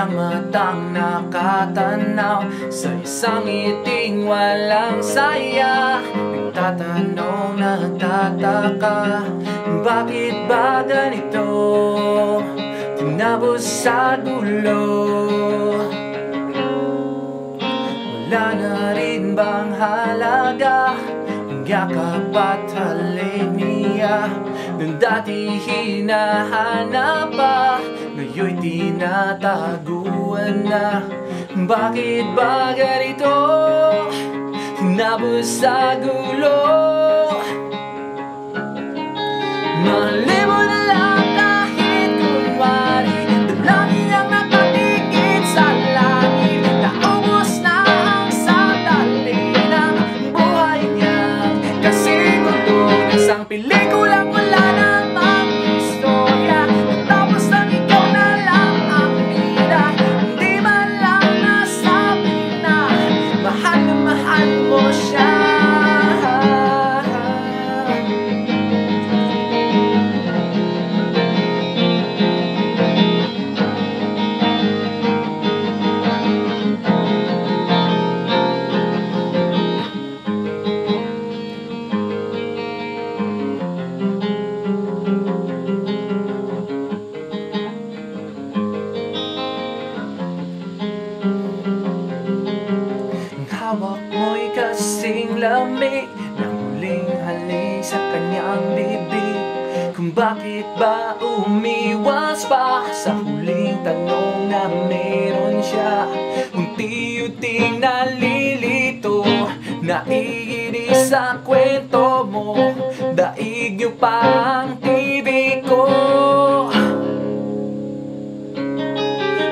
kanyang matang nakatanaw sa isang ngiting walang saya. Nagtatanong, nagtataka, bakit ba ganito? Tinapos sa gulo. Wala na rin bang halaga ang yakap at halik niya? Nung dati hinahanap pa, ngayon'y tinataguan na. Bakit ba ganito? Tinapos sa gulo. Mahalin mo na lang kahit kunwari, dalangin ang nakatingin sa langit. Naubos na ang sandali ng buhay niya, kasi gulo ng isang pelikulang wala namang istorya. Tapos nang ikaw na lang ang bida, hindi man lang nasabi na mahal mo siya. Hawak mo'y kasing lamig ng huling halik sa kanyang bibig. Kung bakit ba umiwas pa sa huling tanong na meron siya. Unti-unting nalilito, naiinis sa kwento mo. Daig niyo pa ang TV ko.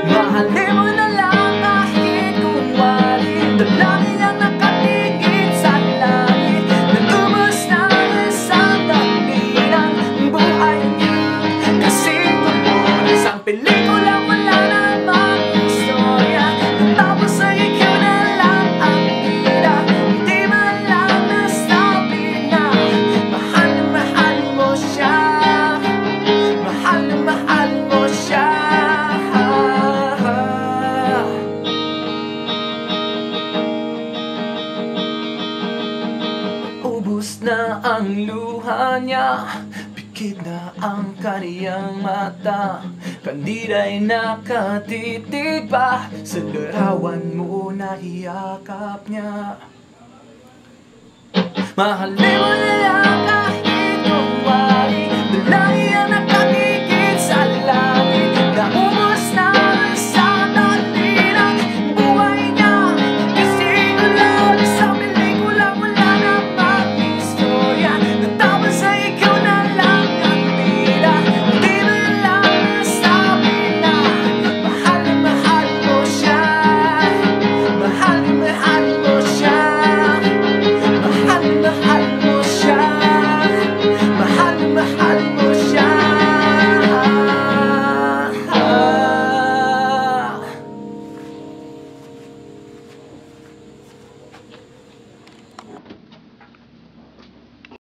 Mahalin mo na lang kahit kunwari, dalangin ang nakatingin sa langit. Nag-ubos na ang sandali ng buhay niya, kasi gulo ng isang pelikulang wala namang istorya. Tapos ay ikaw na lang ang bida, hindi man lang nasabi na mahal mo siya. Mahal mo siya. Ubus na ang luha niya, pikit na ang kaniyang mata. Kandila'y nakatitig pa sa larawan mo na iyakap niya. Mahalin mo na lang kahit